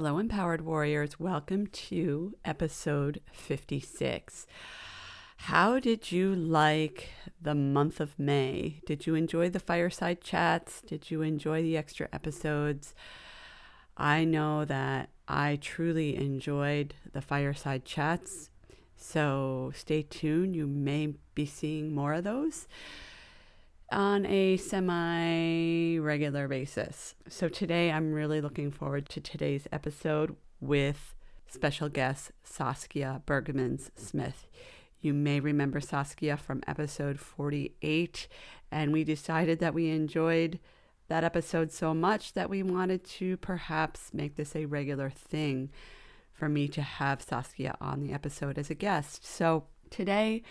Hello, Empowered Warriors. Welcome to episode 56. How did you like the month of May? Did you enjoy the fireside chats? Did you enjoy the extra episodes? I know that I truly enjoyed the fireside chats, so stay tuned. You may be seeing more of those on a semi-regular basis. So today I'm really looking forward to today's episode with special guest Saskia Bergmans Smith. You may remember Saskia from episode 48, and we decided that we enjoyed that episode so much that we wanted to perhaps make this a regular thing for me to have Saskia on the episode as a guest. So today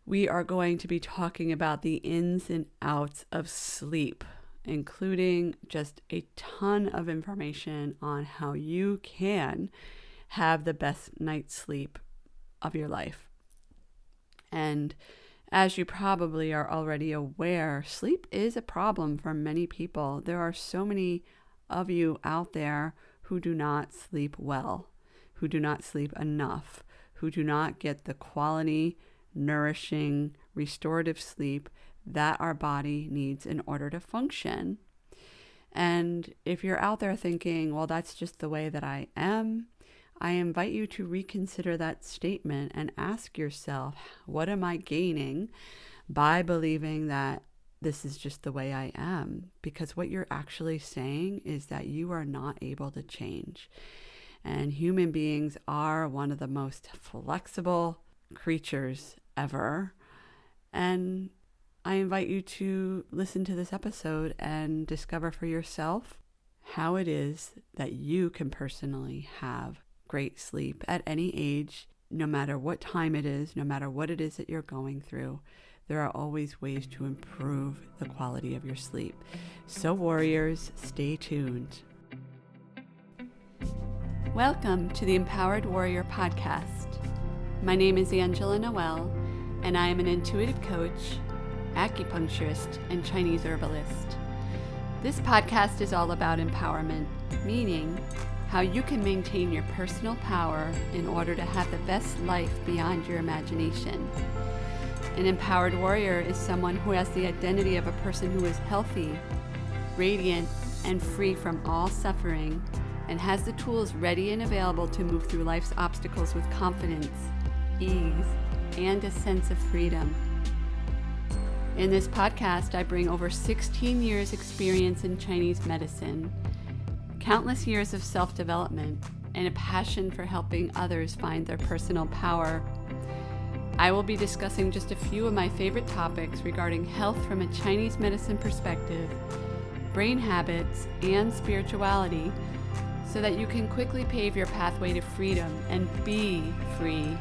we are going to be talking about the ins and outs of sleep, including just a ton of information on how you can have the best night's sleep of your life. And as you probably are already aware, sleep is a problem for many people. There are so many of you out there who do not sleep well, who do not sleep enough, who do not get the quality, nourishing, restorative sleep that our body needs in order to function. And if you're out there thinking, well, that's just the way that I am, I invite you to reconsider that statement and ask yourself, what am I gaining by believing that this is just the way I am? Because what you're actually saying is that you are not able to change. And human beings are one of the most flexible creatures ever. And I invite you to listen to this episode and discover for yourself how it is that you can personally have great sleep at any age, no matter what time it is, no matter what it is that you're going through. There are always ways to improve the quality of your sleep. So warriors, stay tuned. Welcome to the Empowered Warrior Podcast. My name is Angela Noel, and I am an intuitive coach, acupuncturist, and Chinese herbalist. This podcast is all about empowerment, meaning how you can maintain your personal power in order to have the best life beyond your imagination. An empowered warrior is someone who has the identity of a person who is healthy, radiant, and free from all suffering, and has the tools ready and available to move through life's obstacles with confidence, ease, and a sense of freedom. In this podcast, I bring over 16 years experience in Chinese medicine, countless years of self-development, and a passion for helping others find their personal power. I will be discussing just a few of my favorite topics regarding health from a Chinese medicine perspective, brain habits, and spirituality, so that you can quickly pave your pathway to freedom and be free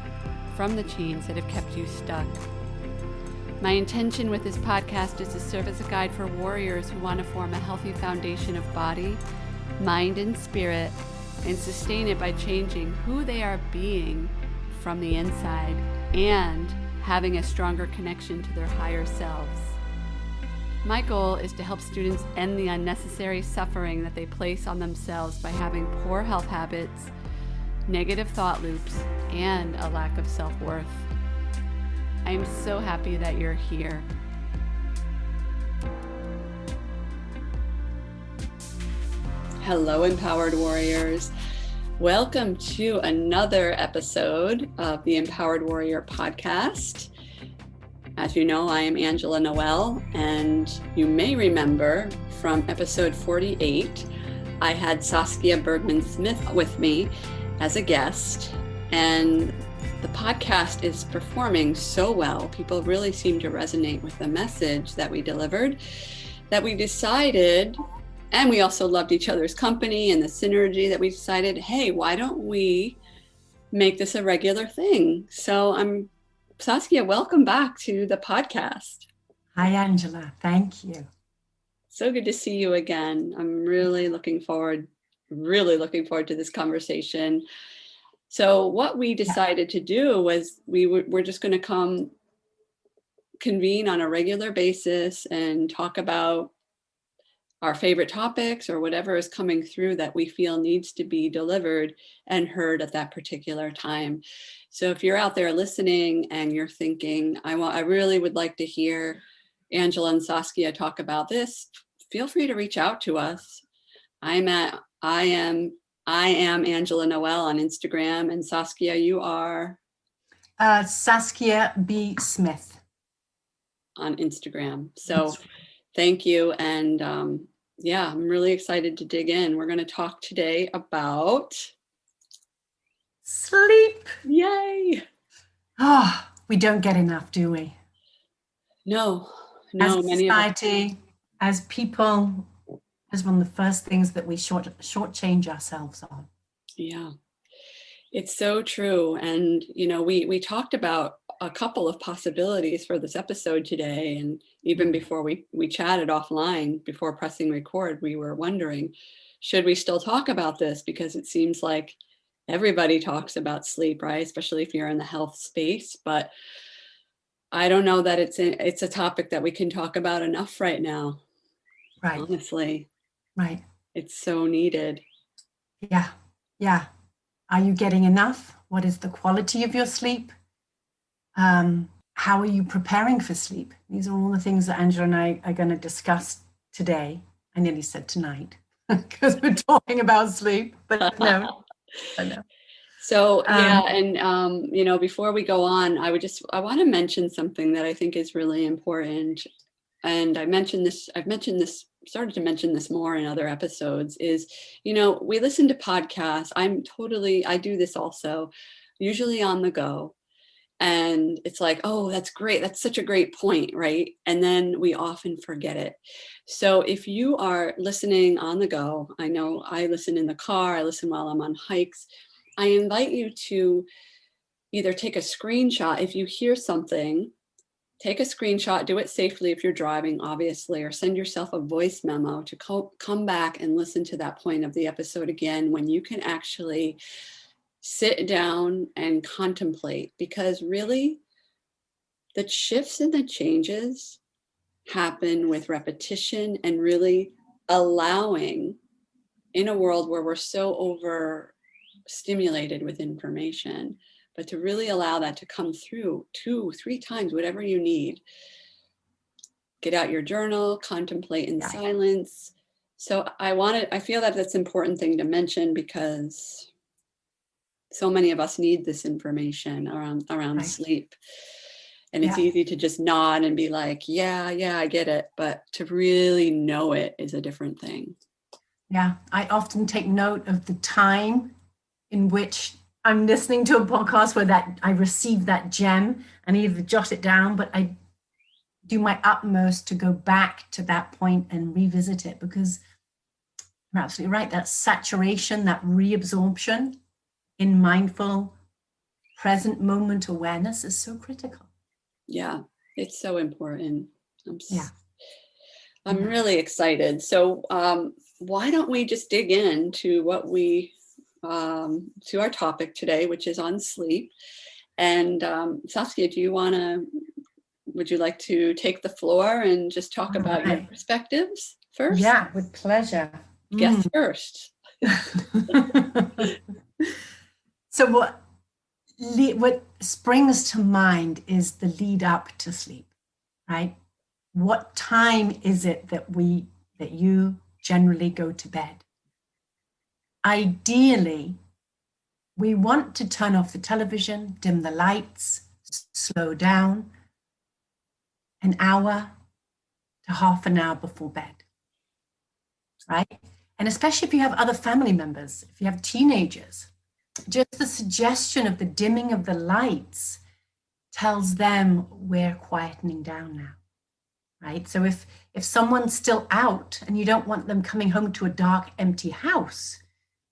from the chains that have kept you stuck. My intention with this podcast is to serve as a guide for warriors who want to form a healthy foundation of body, mind, and spirit, and sustain it by changing who they are being from the inside and having a stronger connection to their higher selves. My goal is to help students end the unnecessary suffering that they place on themselves by having poor health habits, negative thought loops, and a lack of self-worth. I am so happy that you're here. Hello, Empowered Warriors. Welcome to another episode of the Empowered Warrior Podcast. As you know, I am Angela Noel, and you may remember from episode 48, I had Saskia Bergmans Smith with me as a guest, and the podcast is performing so well. People really seem to resonate with the message that we delivered, that we decided, and we also loved each other's company and the synergy, that we decided, hey, why don't we make this a regular thing? So Saskia, welcome back to the podcast. Hi, Angela. Thank you. So good to see you again. I'm really looking forward to this conversation. So what we decided to do was we're just going to convene on a regular basis and talk about our favorite topics or whatever is coming through that we feel needs to be delivered and heard at that particular time. So if you're out there listening and you're thinking, I really would like to hear Angela and Saskia talk about this, feel free to reach out to us. I am Angela Noel on Instagram, and Saskia, you are Saskia B. Smith on Instagram. So thank you. And yeah, I'm really excited to dig in. We're going to talk today about sleep. Yay. Oh, we don't get enough, do we? No, as a society, as people, as one of the first things that we shortchange ourselves on. Yeah, it's so true. And, you know, we talked about a couple of possibilities for this episode today. And even before we chatted offline, before pressing record, we were wondering, should we still talk about this? Because it seems like everybody talks about sleep, right? Especially if you're in the health space. But I don't know that it's a topic that we can talk about enough right now. Right. Honestly. Right. It's so needed. Yeah. Yeah. Are you getting enough? What is the quality of your sleep? How are you preparing for sleep? These are all the things that Angela and I are going to discuss today. I nearly said tonight because we're talking about sleep, but no, I know. So yeah, and you know, before we go on, I want to mention something that I think is really important. And I've started to mention this more in other episodes, is, you know, we listen to podcasts. I do this also, usually on the go. And it's like, oh, that's great. That's such a great point, right? And then we often forget it. So if you are listening on the go, I know I listen in the car, I listen while I'm on hikes. I invite you to either take a screenshot. If you hear something, take a screenshot, do it safely if you're driving, obviously, or send yourself a voice memo to come back and listen to that point of the episode again when you can actually sit down and contemplate. Because really, the shifts and the changes happen with repetition and really allowing, in a world where we're so overstimulated with information, but to really allow that to come through 2-3 times, whatever you need. Get out your journal, contemplate in silence. So I feel that that's an important thing to mention, because so many of us need this information around sleep. And it's easy to just nod and be like, yeah, I get it. But to really know it is a different thing. Yeah, I often take note of the time in which I'm listening to a podcast where that I receive that gem, and either jot it down, but I do my utmost to go back to that point and revisit it, because you're absolutely right. That saturation, that reabsorption in mindful, present moment awareness is so critical. Yeah, it's so important. I'm really excited. So why don't we just dig into to our topic today, which is on sleep. And Saskia, would you like to take the floor and just talk about your perspectives first? Yeah, with pleasure. Guest first. So what springs to mind is the lead up to sleep, right? What time is it that you generally go to bed? Ideally, we want to turn off the television, dim the lights, slow down an hour to half an hour before bed, right? And especially if you have other family members, if you have teenagers, just the suggestion of the dimming of the lights tells them we're quietening down now, right? So if someone's still out and you don't want them coming home to a dark, empty house,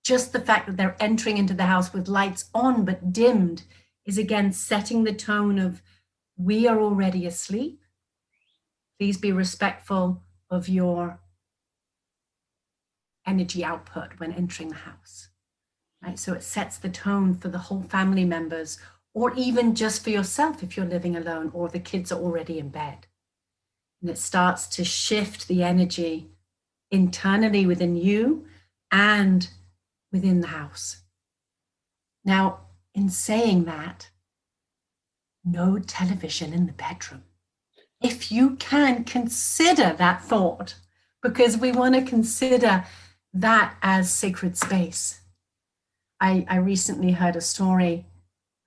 just the fact that they're entering into the house with lights on but dimmed is again setting the tone of, we are already asleep. Please be respectful of your energy output when entering the house. Right? So it sets the tone for the whole family members, or even just for yourself if you're living alone or the kids are already in bed. And it starts to shift the energy internally within you and within the house. Now, in saying that, no television in the bedroom. If you can consider that thought, because we want to consider that as sacred space. I recently heard a story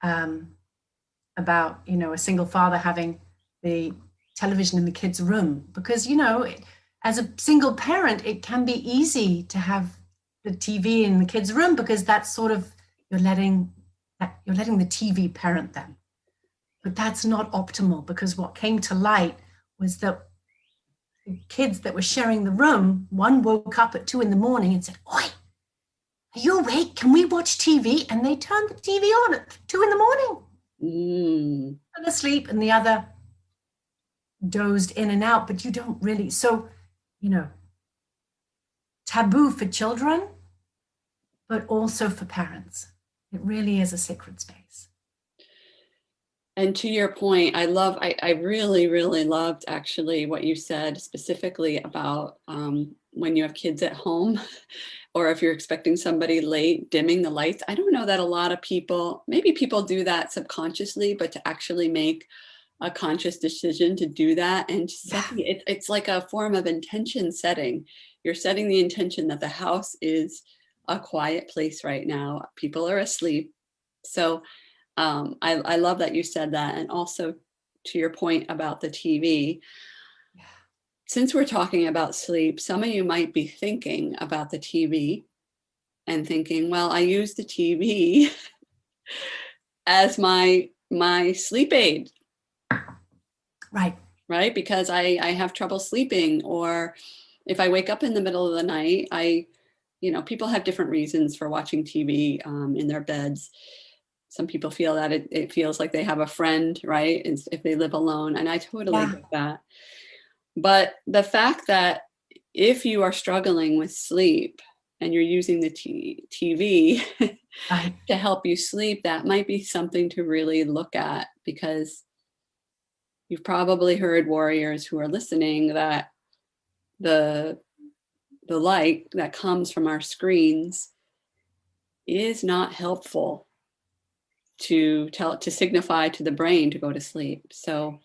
about, a single father having the television in the kids' room because, as a single parent, it can be easy to have the TV in the kids' room because that's sort of, you're letting the TV parent them. But that's not optimal because what came to light was that the kids that were sharing the room, one woke up at 2 a.m. and said, "Oi, are you awake? Can we watch TV?" And they turned the TV on at 2 a.m. Fell asleep, and the other dozed in and out, but you don't really. So, taboo for children, but also for parents. It really is a sacred space. And to your point, I really, really loved actually what you said specifically about when you have kids at home or if you're expecting somebody late, dimming the lights. I don't know that a lot of people, maybe people do that subconsciously, but to actually make a conscious decision to do that and it's like a form of intention setting. You're setting the intention that the house is a quiet place right now. People are asleep. So I love that you said that. And also to your point about the TV, since we're talking about sleep, some of you might be thinking about the TV and thinking, well, I use the TV as my sleep aid. Right. Because I have trouble sleeping, or if I wake up in the middle of the night, people have different reasons for watching TV in their beds. Some people feel that it feels like they have a friend, right? If they live alone. And I totally get that. But the fact that if you are struggling with sleep and you're using the TV to help you sleep, that might be something to really look at, because you've probably heard, warriors who are listening, that the light that comes from our screens is not helpful to signify to the brain to go to sleep. So,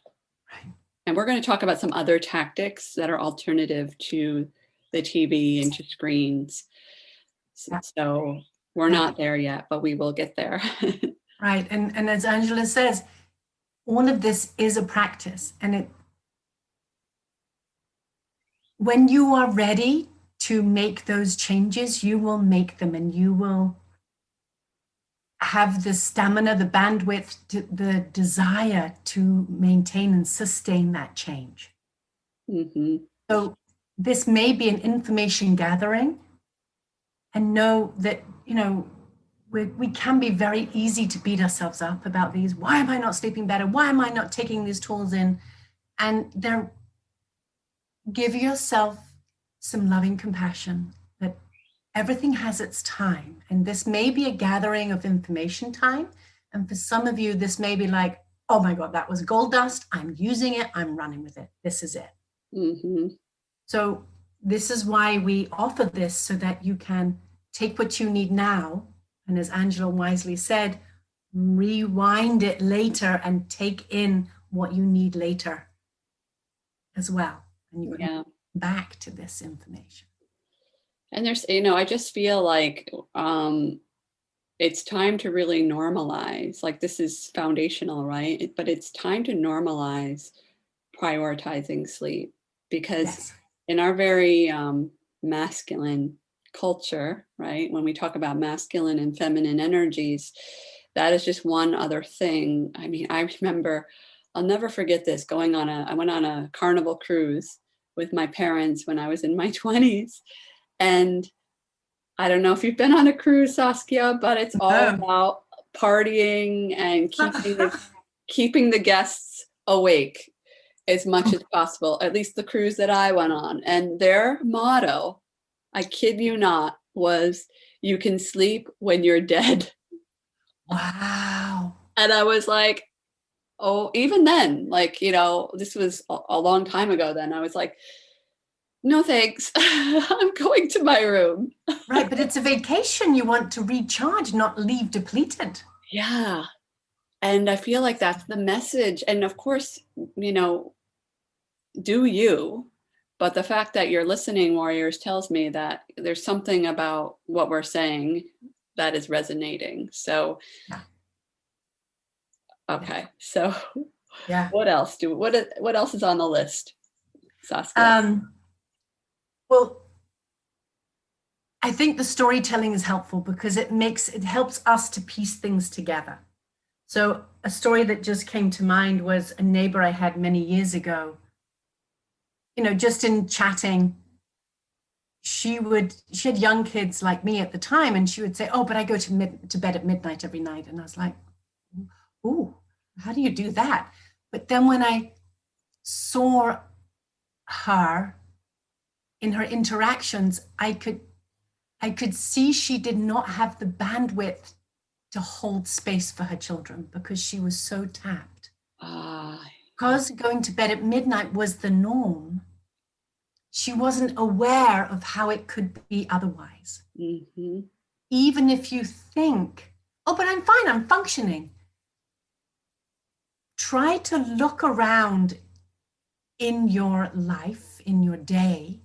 and we're going to talk about some other tactics that are alternative to the TV and to screens. So we're not there yet, but we will get there. Right. And as Angela says, all of this is a practice. And when you are ready to make those changes, you will make them, and you will have the stamina, the bandwidth, the desire to maintain and sustain that change. Mm-hmm. So this may be an information gathering, and know that, we can be very easy to beat ourselves up about these. Why am I not sleeping better? Why am I not taking these tools in? And give yourself some loving compassion that everything has its time. And this may be a gathering of information time. And for some of you, this may be like, oh my God, that was gold dust. I'm using it. I'm running with it. This is it. Mm-hmm. So this is why we offer this, so that you can take what you need now. And as Angela wisely said, rewind it later and take in what you need later as well. And you can come back to this information. And there's, I just feel like it's time to really normalize, like this is foundational, right? But it's time to normalize prioritizing sleep, because in our very masculine culture, right? When we talk about masculine and feminine energies, that is just one other thing. I mean, I remember, I'll never forget this, I went on a Carnival cruise with my parents when I was in my 20s. And I don't know if you've been on a cruise, Saskia, but it's all about partying and keeping the guests awake as much as possible, at least the cruise that I went on. And their motto, I kid you not, was, "You can sleep when you're dead." Wow. And I was like, oh, even then, like, this was a long time ago then. I was like, no thanks. I'm going to my room. Right, but it's a vacation. You want to recharge, not leave depleted. Yeah. And I feel like that's the message. And of course, do you. But the fact that you're listening, warriors, tells me that there's something about what we're saying that is resonating. So, Yeah. okay. So Yeah. what else is on the list, Saskia? Well, I think the storytelling is helpful because it helps us to piece things together. So a story that just came to mind was a neighbor I had many years ago. Just in chatting, she had young kids like me at the time, and she would say, "Oh, but I go to bed at midnight every night." And I was like, "Ooh, how do you do that?" But then when I saw her in her interactions, I could see she did not have the bandwidth to hold space for her children because she was so tapped. Because going to bed at midnight was the norm, she wasn't aware of how it could be otherwise. Mm-hmm. Even if you think, "Oh, but I'm fine, I'm functioning." Try to look around in your life, in your day,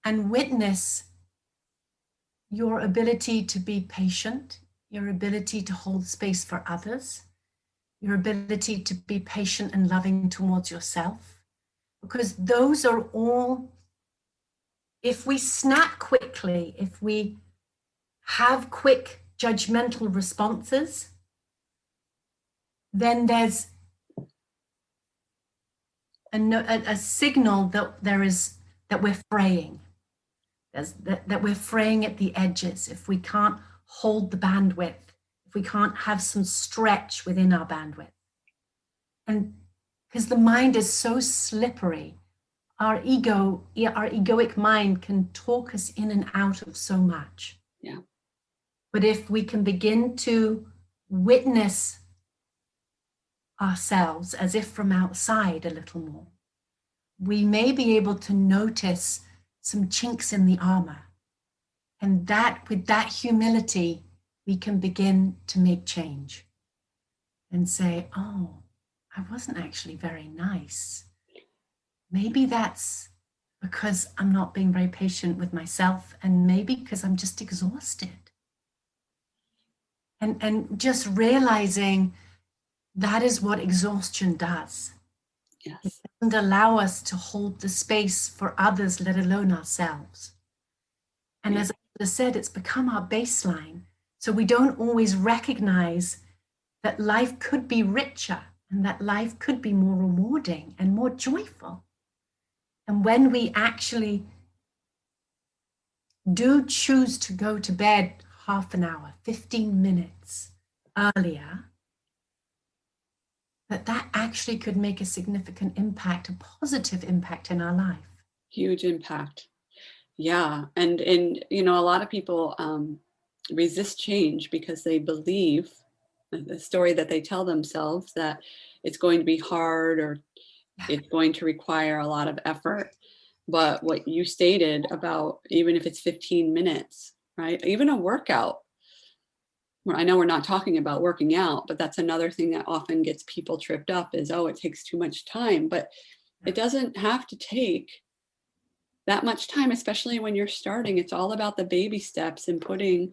and witness your ability to be patient, your ability to hold space for others, your ability to be patient and loving towards yourself. Because those are all, if we snap quickly, if we have quick judgmental responses, then there's a signal that we're fraying. That we're fraying at the edges. If we can't hold the bandwidth, if we can't have some stretch within our bandwidth. And because the mind is so slippery, our egoic mind can talk us in and out of so much. Yeah. But if we can begin to witness ourselves as if from outside a little more, we may be able to notice some chinks in the armor. And with that humility, we can begin to make change and say, "Oh, I wasn't actually very nice. Maybe that's because I'm not being very patient with myself, and maybe because I'm just exhausted." And just realizing that is what exhaustion does. Yes. It doesn't allow us to hold the space for others, let alone ourselves. And as I said, it's become our baseline. So we don't always recognize that life could be richer and that life could be more rewarding and more joyful. And when we actually do choose to go to bed half an hour, 15 minutes earlier, that actually could make a significant impact, a positive impact in our life. Huge impact. Yeah. And a lot of people resist change because they believe the story that they tell themselves that it's going to be hard or it's going to require a lot of effort. But what you stated about, even if it's 15 minutes, right? Even a workout. I know we're not talking about working out, but that's another thing that often gets people tripped up is, oh, it takes too much time. But it doesn't have to take that much time, especially when you're starting. It's all about the baby steps and putting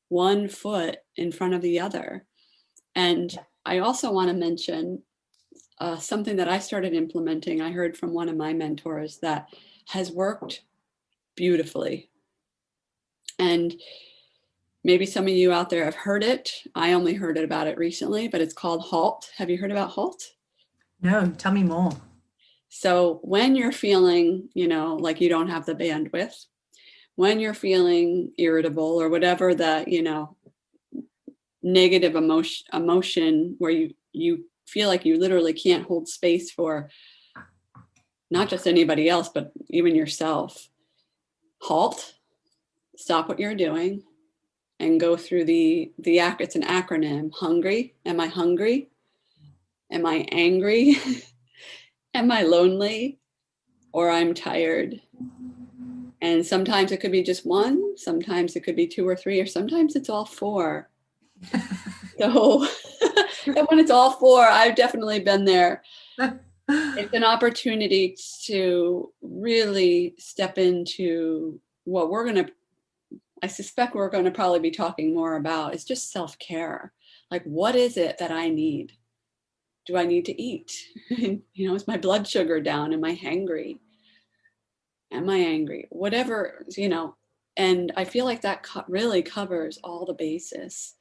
one foot in front of the other. And I also want to mention something that I started implementing. I heard from one of my mentors that has worked beautifully. And maybe some of you out there have heard it. I only heard about it recently, but it's called HALT. Have you heard about HALT? No, tell me more. So when you're feeling, like you don't have the bandwidth, when you're feeling irritable or whatever the, negative emotion where you feel like you literally can't hold space for not just anybody else, but even yourself, halt, stop what you're doing, and go through it's an acronym. Hungry. Am I hungry? Am I angry? Am I lonely? Or I'm tired? And sometimes it could be just one, sometimes it could be two or three, or sometimes it's all four. So, and when it's all four, I've definitely been there. It's an opportunity to really step into what I suspect we're going to probably be talking more about is just self-care. Like, what is it that I need? Do I need to eat? Is my blood sugar down? Am I hangry? Am I angry? Whatever, and I feel like that really covers all the basis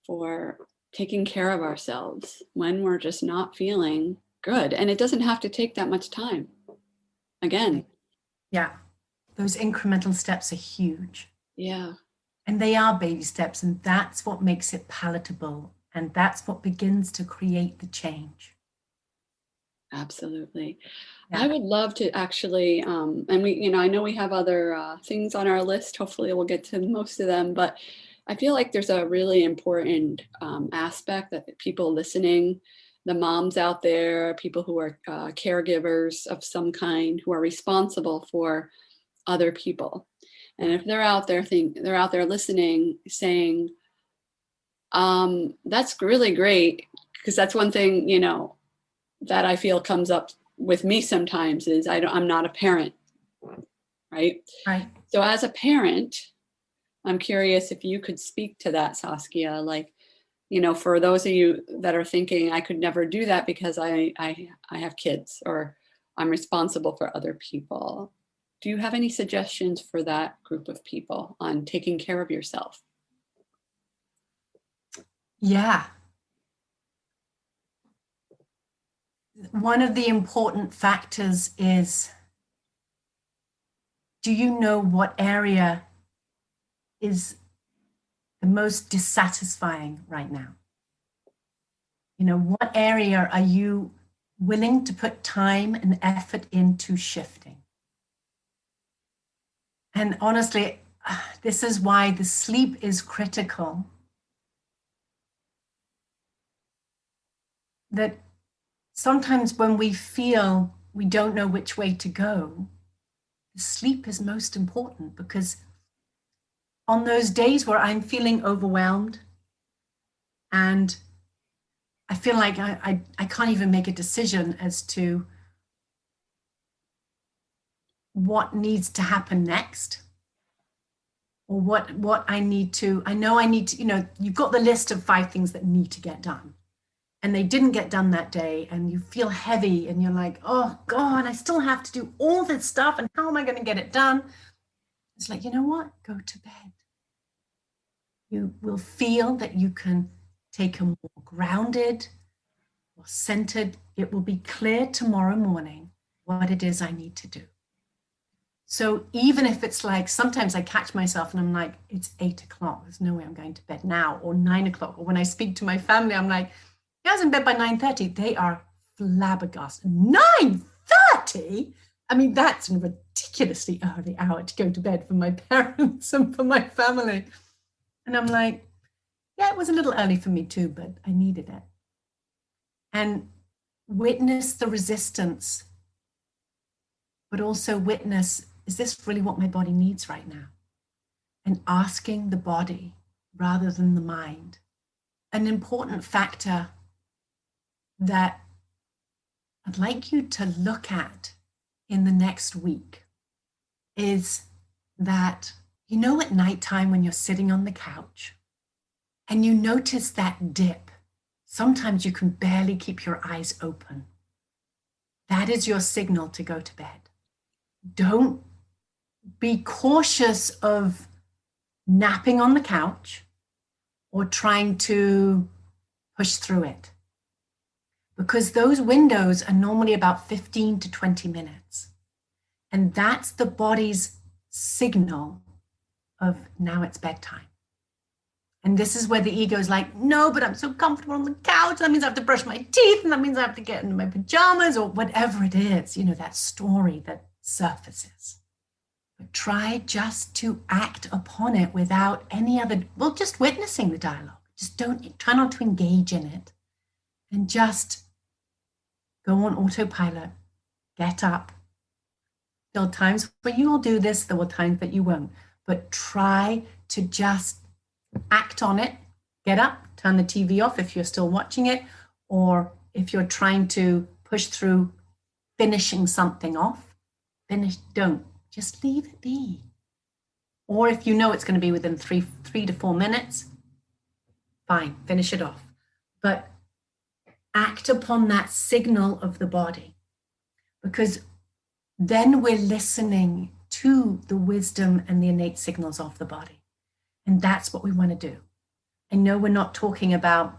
for taking care of ourselves when we're just not feeling good. And it doesn't have to take that much time. Again. Yeah. Those incremental steps are huge. Yeah. And they are baby steps. And that's what makes it palatable. And that's what begins to create the change. Absolutely. Yeah. I would love to actually, and I know we have other things on our list. Hopefully we'll get to most of them, but I feel like there's a really important aspect that people listening, the moms out there, people who are caregivers of some kind, who are responsible for other people. And if they're out there listening, saying, that's really great, because that's one thing, that I feel comes up with me sometimes is I'm not a parent, right? Right. So as a parent, I'm curious if you could speak to that, Saskia, like, for those of you that are thinking I could never do that because I have kids or I'm responsible for other people. Do you have any suggestions for that group of people on taking care of yourself? Yeah. One of the important factors is, do you know what area is the most dissatisfying right now? What area are you willing to put time and effort into shifting? And honestly, this is why the sleep is critical. That sometimes when we feel we don't know which way to go, the sleep is most important, because on those days where I'm feeling overwhelmed and I feel like I can't even make a decision as to what needs to happen next, or what I know I need to, you've got the list of 5 things that need to get done, and they didn't get done that day, and you feel heavy and you're like, oh God, I still have to do all this stuff, and how am I going to get it done? It's like, you know what? Go to bed. You will feel that you can take a more grounded or centered, it will be clear tomorrow morning what it is I need to do. So even if it's like, sometimes I catch myself and I'm like, it's 8 o'clock. There's no way I'm going to bed now, or 9 o'clock. Or when I speak to my family, I'm like, I was in bed by 9:30. They are flabbergasted. 9:30? I mean, that's a ridiculously early hour to go to bed for my parents and for my family. And I'm like, yeah, it was a little early for me too, but I needed it. And witness the resistance, but also witness, is this really what my body needs right now? And asking the body rather than the mind. An important factor that I'd like you to look at in the next week is that, at nighttime when you're sitting on the couch and you notice that dip, sometimes you can barely keep your eyes open. That is your signal to go to bed. Don't be cautious of napping on the couch or trying to push through it, because those windows are normally about 15 to 20 minutes. And that's the body's signal of, now it's bedtime. And this is where the ego is like, no, but I'm so comfortable on the couch. That means I have to brush my teeth, and that means I have to get into my pajamas, or whatever it is, that story that surfaces. But try just to act upon it without any other, just witnessing the dialogue. Just try not to engage in it, and just go on autopilot. Get up, There'll times when you will do this, there will times that you won't. But try to just act on it. Get up, turn the TV off if you're still watching it, or if you're trying to push through finishing something off, don't. Just leave it be. Or if you know it's going to be within three to 4 minutes, fine, finish it off. But act upon that signal of the body, because then we're listening to the wisdom and the innate signals of the body. And that's what we want to do. I know we're not talking about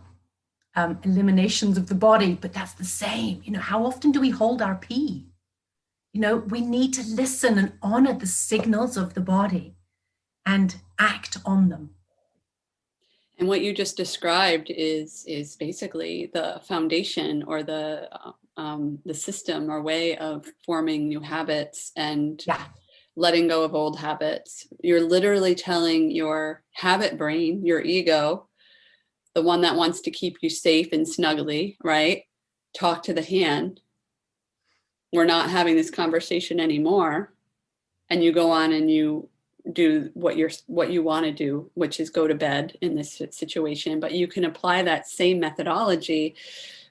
eliminations of the body, but that's the same. How often do we hold our pee? We need to listen and honor the signals of the body and act on them. And what you just described is basically the foundation, or the system or way of forming new habits and letting go of old habits. You're literally telling your habit brain, your ego, the one that wants to keep you safe and snuggly, right? Talk to the hand. We're not having this conversation anymore. And you go on and you do what you want to do, which is go to bed in this situation. But you can apply that same methodology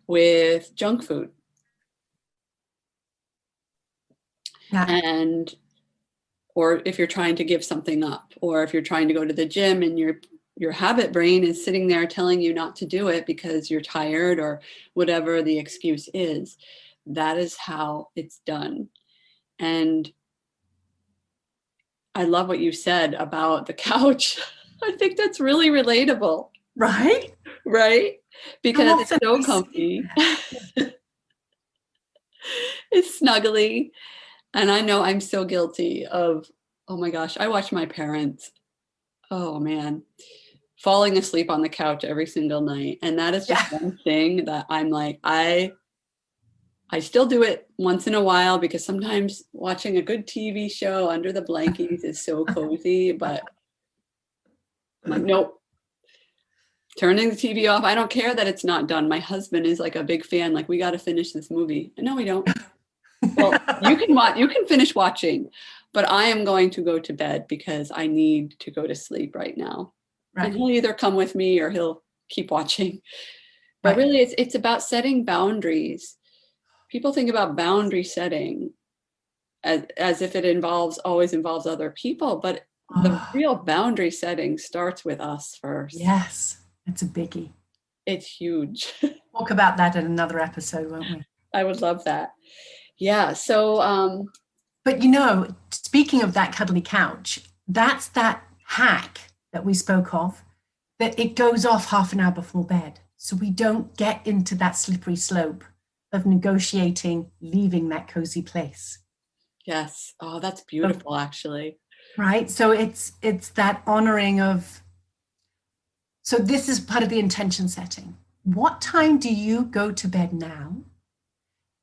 with junk food. Yeah. Or if you're trying to give something up, or if you're trying to go to the gym and your habit brain is sitting there telling you not to do it because you're tired or whatever the excuse is, that is how it's done. And I love what you said about the couch. I think that's really relatable. Right? Right? Because it's so comfy. It's snuggly. And I know I'm so guilty of, oh my gosh, I watch my parents, oh man, falling asleep on the couch every single night. And that is just one thing that I'm like, I still do it once in a while, because sometimes watching a good TV show under the blankets is so cozy, but I'm like, nope. Turning the TV off. I don't care that it's not done. My husband is like a big fan. Like, we got to finish this movie. No, we don't. Well, you can finish watching, but I am going to go to bed because I need to go to sleep right now. Right. And he'll either come with me or he'll keep watching. But really, it's about setting boundaries. People think about boundary setting as if it always involves other people, but the real boundary setting starts with us first. Yes, it's a biggie. It's huge. Talk about that in another episode, won't we? I would love that. Yeah. So, but speaking of that cuddly couch, that's that hack that we spoke of, that it goes off half an hour before bed. So we don't get into that slippery slope of negotiating, leaving that cozy place. Yes. Oh, that's beautiful, actually. Right. So it's that honoring of, so this is part of the intention setting. What time do you go to bed now?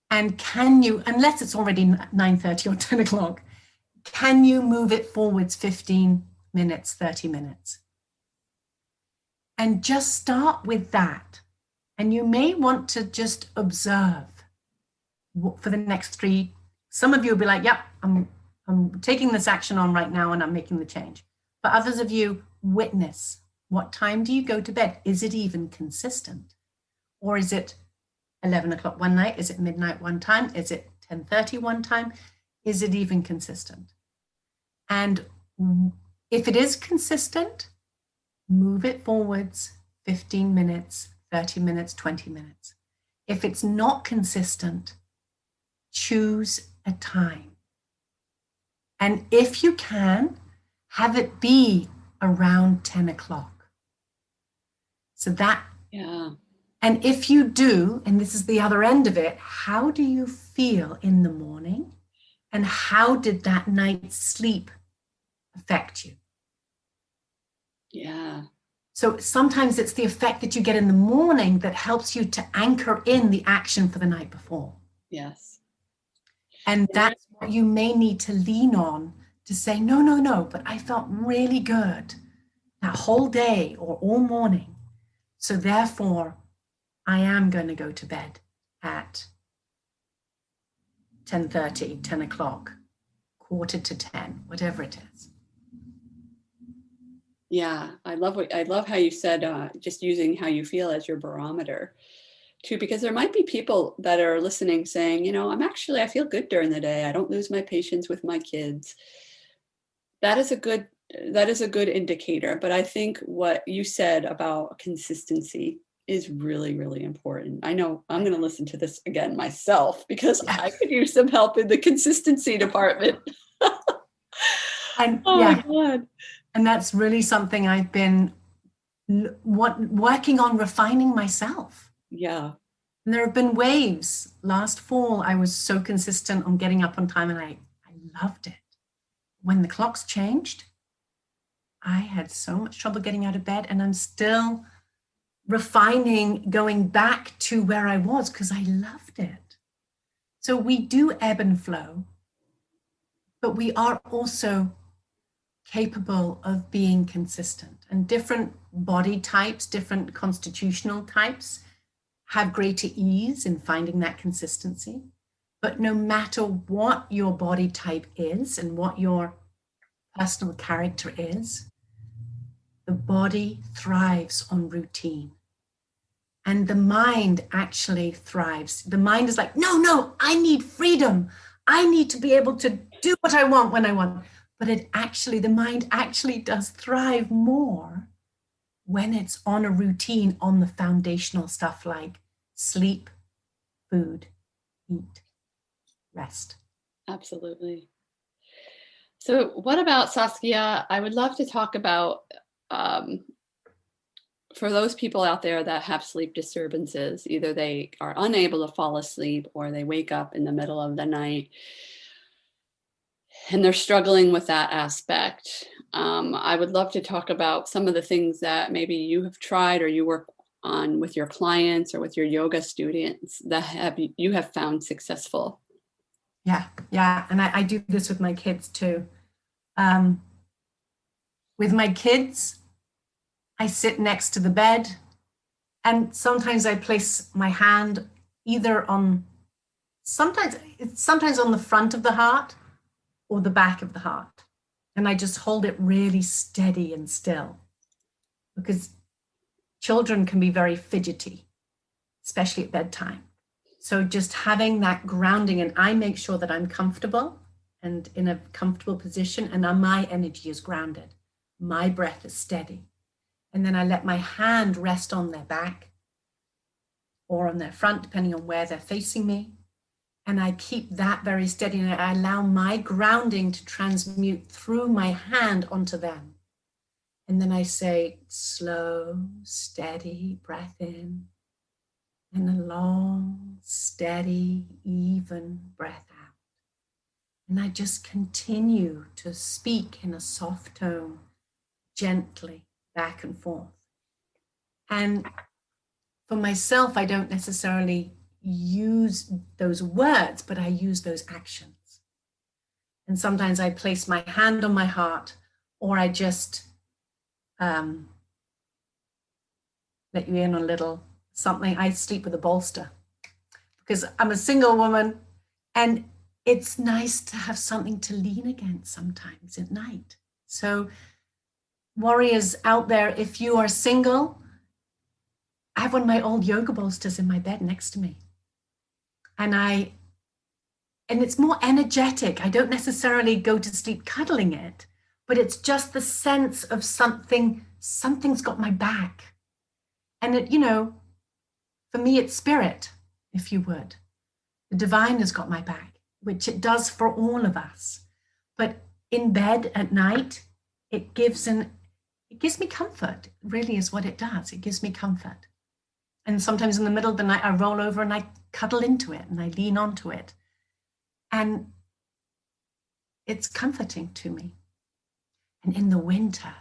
And can you, unless it's already 9:30 or 10 o'clock, can you move it forwards 15 minutes, 30 minutes? And just start with that. And you may want to just observe for the next 3. Some of you will be like, yep, I'm taking this action on right now and I'm making the change. But others of you, witness. What time do you go to bed? Is it even consistent? Or is it 11 o'clock one night? Is it midnight one time? Is it 10:30 one time? Is it even consistent? And if it is consistent, move it forwards 15 minutes, 30 minutes, 20 minutes. If it's not consistent, choose a time. And if you can, have it be around 10 o'clock. So that, yeah. And if you do, and this is the other end of it, how do you feel in the morning? And how did that night's sleep affect you? Yeah. So sometimes it's the effect that you get in the morning that helps you to anchor in the action for the night before. Yes. And that's what you may need to lean on to say, no, but I felt really good that whole day or all morning. So therefore, I am going to go to bed at 10:30, 10 o'clock, 9:45, whatever it is. Yeah, I love how you said just using how you feel as your barometer too, because there might be people that are listening saying, I feel good during the day. I don't lose my patience with my kids. That is a good indicator. But I think what you said about consistency is really, really important. I know I'm going to listen to this again myself because Yeah. I could use some help in the consistency department. And Oh my God. and that's really something I've been working on refining myself. Yeah. And there have been waves. Last fall, I was so consistent on getting up on time, and I loved it. When the clocks changed, I had so much trouble getting out of bed, and I'm still refining going back to where I was because I loved it. So we do ebb and flow, but we are also capable of being consistent. And different body types, different constitutional types have greater ease in finding that consistency. But no matter what your body type is and what your personal character is, the body thrives on routine. And the mind actually thrives. The mind is like, no, I need freedom. I need to be able to do what I want when I want. But the mind actually does thrive more when it's on a routine on the foundational stuff like sleep, food, eat, rest. Absolutely. So what about, Saskia? I would love to talk about for those people out there that have sleep disturbances, either they are unable to fall asleep or they wake up in the middle of the night and they're struggling with that aspect. I would love to talk about some of the things that maybe you have tried or you work on with your clients or with your yoga students that you have found successful. Yeah. And I do this with my kids too. With my kids, I sit next to the bed, and sometimes I place my hand either on, sometimes on the front of the heart or the back of the heart. And I just hold it really steady and still, because children can be very fidgety, especially at bedtime. So just having that grounding, and I make sure that I'm comfortable and in a comfortable position, and my energy is grounded. My breath is steady. And then I let my hand rest on their back or on their front, depending on where they're facing me. And I keep that very steady, and I allow my grounding to transmute through my hand onto them. And then I say, slow, steady breath in, and a long, steady, even breath out. And I just continue to speak in a soft tone, gently back and forth. And for myself, I don't necessarily use those words, but I use those actions. And sometimes I place my hand on my heart, or I just let you in on a little something. I sleep with a bolster because I'm a single woman, and it's nice to have something to lean against sometimes at night. So warriors out there, if you are single, I have one of my old yoga bolsters in my bed next to me. And it's more energetic. I don't necessarily go to sleep cuddling it, but it's just the sense of something's got my back. And it, for me, it's spirit, if you would. The divine has got my back, which it does for all of us. But in bed at night, it gives me comfort, really is what it does. It gives me comfort. And sometimes in the middle of the night, I roll over and I cuddle into it and I lean onto it. And it's comforting to me. And in the winter,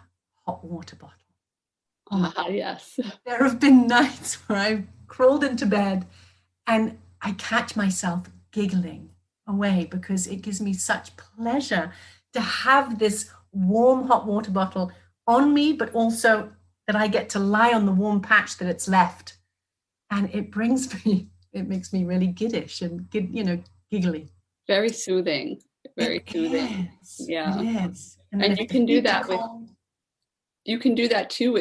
hot water bottle. Yes. There have been nights where I've crawled into bed and I catch myself giggling away because it gives me such pleasure to have this warm hot water bottle on me, but also that I get to lie on the warm patch that it's left. And it makes me really giddish and, giggly. Very soothing. very soothing. It Yeah. is. And then And if the feet are cold, you can do that too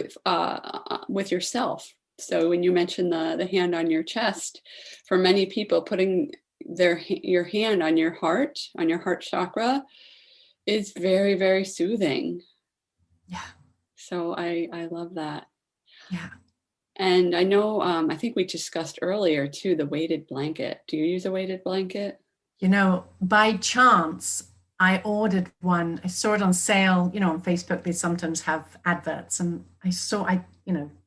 with yourself. So when you mention the hand on your chest, for many people, putting your hand on your heart chakra, is very, very soothing. yeah, So I love that. yeah. And I know, I think we discussed earlier too, the weighted blanket. Do you use a weighted blanket? You know, by chance, I ordered one. I saw it on sale. You know, on Facebook, they sometimes have adverts, and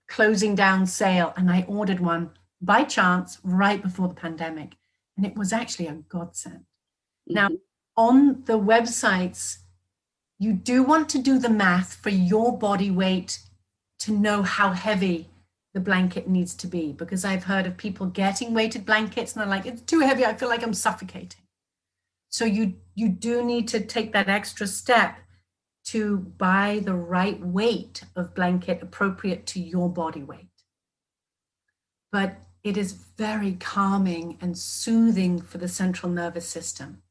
closing down sale, and I ordered one by chance right before the pandemic, and it was actually a godsend. Now, Mm-hmm. on the websites, you do want to do the math for your body weight to know how heavy the blanket needs to be, because I've heard of people getting weighted blankets and they're like, it's too heavy. I feel like I'm suffocating. So you do need to take that extra step to buy the right weight of blanket appropriate to your body weight. But it is very calming and soothing for the central nervous system.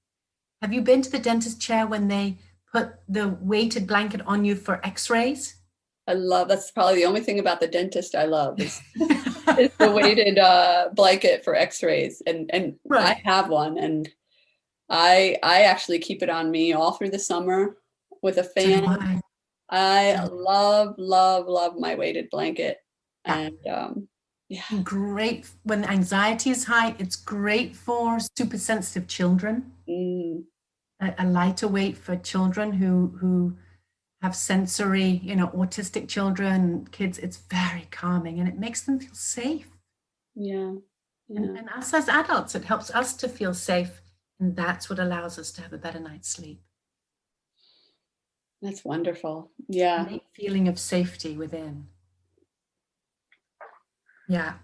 Have you been to the dentist chair when they put the weighted blanket on you for x-rays? That's probably the only thing about the dentist I love is the weighted blanket for x-rays. And I Right. have one, and I actually keep it on me all through the summer with a So do fan. I. I love, love, love my weighted blanket. Yeah. And yeah. Great when anxiety is high. It's great for super sensitive children. Mm, A lighter weight for children who have sensory, autistic children, kids. It's very calming and it makes them feel safe. yeah. Yeah. And us as adults, it helps us to feel safe. And that's what allows us to have a better night's sleep. That's wonderful. Yeah. Innate feeling of safety within. Yeah.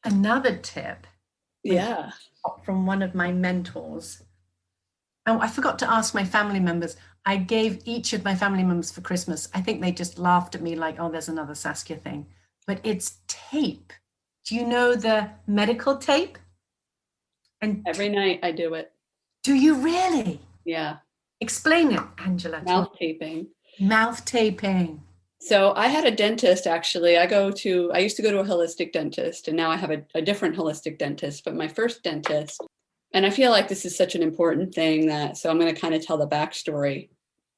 Another tip, which Yeah. from one of my mentors. Oh, I forgot to ask my family members. I gave each of my family members for Christmas. I think they just laughed at me like, oh, there's another Saskia thing. But it's tape. Do you know the medical tape? And Every night I do it. do you really? Yeah. Explain it, Angela. To me. Mouth taping. Mouth taping. So I had a dentist, actually. I used to go to a holistic dentist, and now I have a different holistic dentist. But my first dentist, and I feel like this is such an important thing so I'm going to kind of tell the backstory.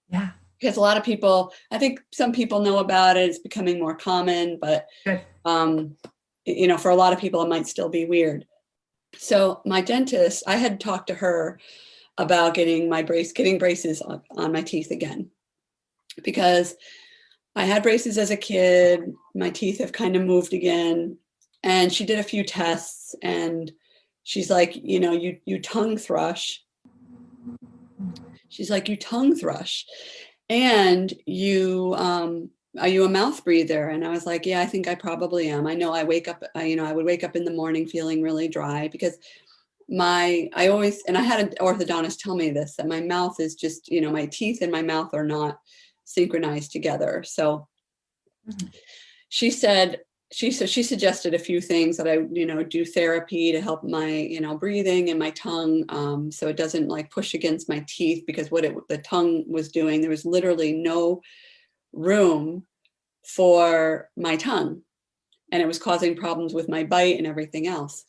Yeah. Because a lot of people, I think some people know about it. It's becoming more common, but Good. for a lot of people, it might still be weird. So my dentist, I had talked to her about getting braces on my teeth again, because I had braces as a kid. My teeth have kind of moved again. And she did a few tests, and she's like, you tongue thrush. She's like, you tongue thrush. And are you a mouth breather? And I was like, yeah, I think I probably am. I know I wake up, I would wake up in the morning feeling really dry, because I had an orthodontist tell me this, that my mouth is just, my teeth and my mouth are not synchronized together. So she suggested a few things, that I, do therapy to help my, breathing and my tongue. So it doesn't like push against my teeth, because the tongue was doing, there was literally no room for my tongue, and it was causing problems with my bite and everything else.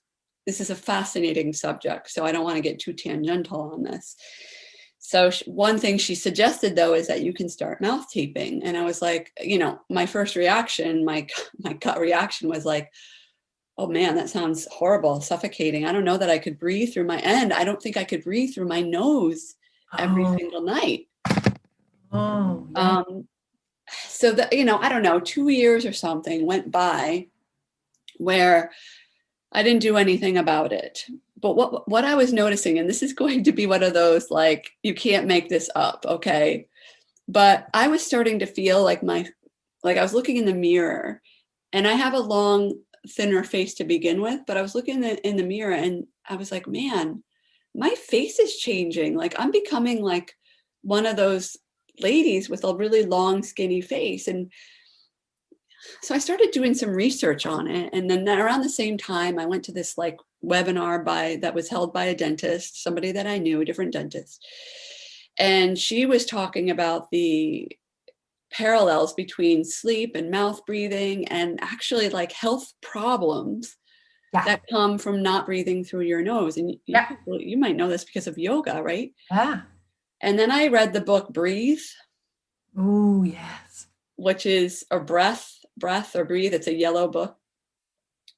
This is a fascinating subject, so I don't want to get too tangential on this. So one thing she suggested, though, is that you can start mouth taping. And I was like, my first reaction, my gut reaction was like, oh man, that sounds horrible, suffocating. I don't know that I could breathe through I don't think I could breathe through my nose every single night. Oh, yeah. So that, I don't know, 2 years or something went by where I didn't do anything about it. But what I was noticing, and this is going to be one of those, like, you can't make this up, okay? But I was starting to feel like I was looking in the mirror, and I have a long, thinner face to begin with, but I was looking in the mirror, and I was like, man, my face is changing. Like, I'm becoming like one of those ladies with a really long, skinny face. And so I started doing some research on it. And then around the same time, I went to this like webinar that was held by a dentist, somebody that I knew, a different dentist. And she was talking about the parallels between sleep and mouth breathing and actually like health problems that come from not breathing through your nose. And you might know this because of yoga, right? Yeah. And then I read the book Breathe. Oh, yes. Which is a breath or breathe. It's a yellow book.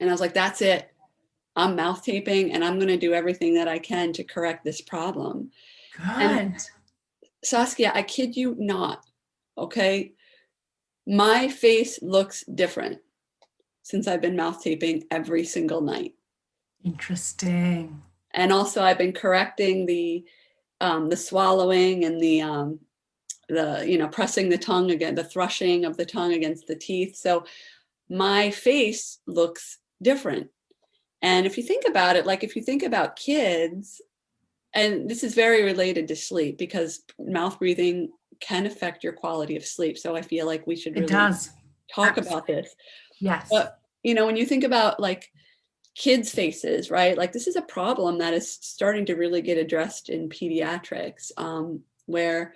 And I was like, that's it. I'm mouth taping and I'm going to do everything that I can to correct this problem. Good. And Saskia, I kid you not. Okay. My face looks different since I've been mouth taping every single night. Interesting. And also I've been correcting the swallowing and the pressing the tongue again, the thrushing of the tongue against the teeth. So my face looks different. And if you think about it, like if you think about kids, and this is very related to sleep because mouth breathing can affect your quality of sleep. So I feel like we should really talk about this. Yes. But, when you think about like kids' faces, right? Like this is a problem that is starting to really get addressed in pediatrics, where,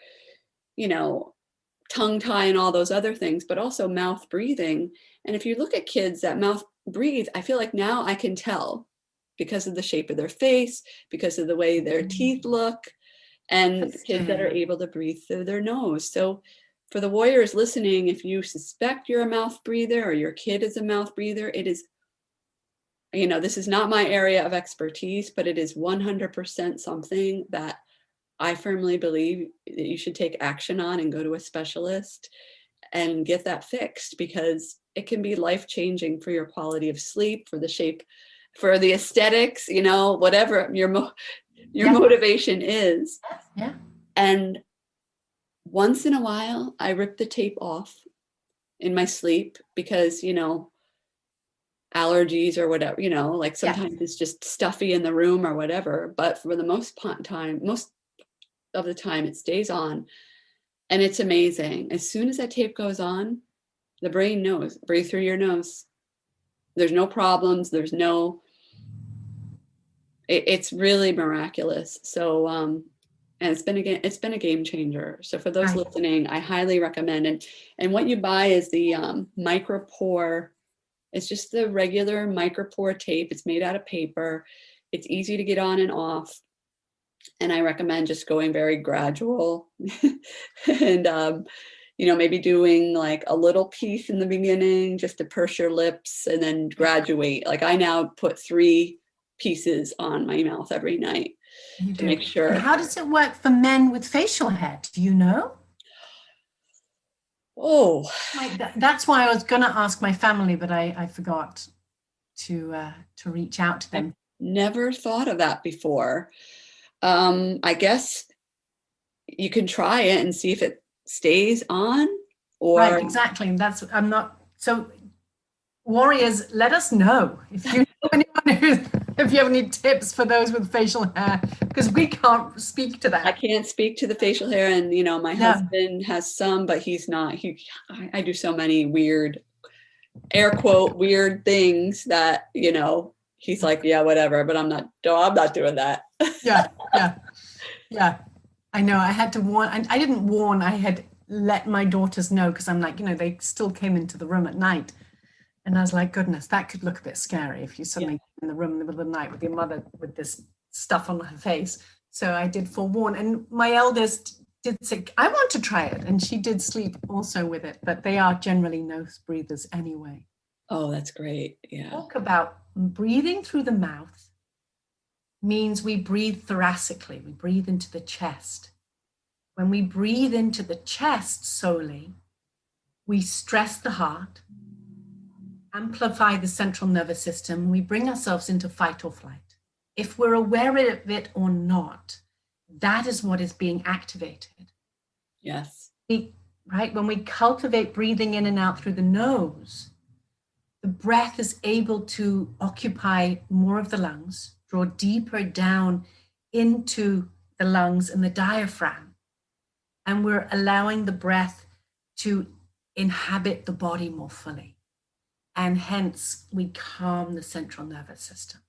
tongue tie and all those other things, but also mouth breathing. And if you look at kids that mouth breathe, I feel like now I can tell because of the shape of their face, because of the way their teeth look, and kids that are able to breathe through their nose. So for the warriors listening, if you suspect you're a mouth breather or your kid is a mouth breather, it is, this is not my area of expertise, but it is 100% something that I firmly believe that you should take action on and go to a specialist and get that fixed, because it can be life-changing for your quality of sleep, for the shape, for the aesthetics, whatever your motivation is. Yeah. And once in a while, I rip the tape off in my sleep because, allergies or whatever, like sometimes it's just stuffy in the room or whatever. But for the most of the time, it stays on. And it's amazing. As soon as that tape goes on, the brain knows, breathe through your nose. There's no problems. It's really miraculous. So, and it's been a game changer. So for those listening, I highly recommend. And what you buy is the micropore. It's just the regular micropore tape. It's made out of paper. It's easy to get on and off. And I recommend just going very gradual and, maybe doing like a little piece in the beginning just to purse your lips and then graduate. Like I now put 3 pieces on my mouth every night to make sure. And how does it work for men with facial hair? Do you know? Oh, that's why I was going to ask my family, but I forgot to reach out to them. I've never thought of that before. I guess you can try it and see if it stays on. Or right, exactly. So warriors, let us know if you know anyone if you have any tips for those with facial hair, because we can't speak to that. I can't speak to the facial hair, and my husband has some, but he's not. I do so many weird, air quote, weird things that he's like, yeah, whatever, but I'm not doing that. Yeah. I know. I had to warn. I didn't warn. I had let my daughters know because I'm like, they still came into the room at night. And I was like, goodness, that could look a bit scary if you suddenly in the room in the middle of the night with your mother with this stuff on her face. So I did forewarn. And my eldest did say, I want to try it. And she did sleep also with it, but they are generally nose breathers anyway. Oh, that's great. Yeah. Talk about breathing through the mouth means we breathe thoracically. We breathe into the chest. When we breathe into the chest solely, we stress the heart, amplify the central nervous system, we bring ourselves into fight or flight. If we're aware of it or not, that is what is being activated. Yes. Right? When we cultivate breathing in and out through the nose, the breath is able to occupy more of the lungs, draw deeper down into the lungs and the diaphragm. And we're allowing the breath to inhabit the body more fully. And hence we calm the central nervous system,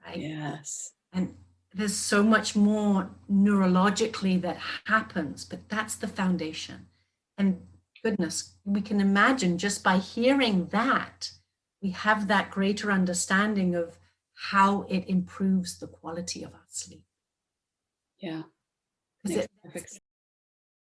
right? Yes. And there's so much more neurologically that happens, but that's the foundation. And goodness, we can imagine just by hearing that, we have that greater understanding of how it improves the quality of our sleep. Yeah. Because Makes perfect sense.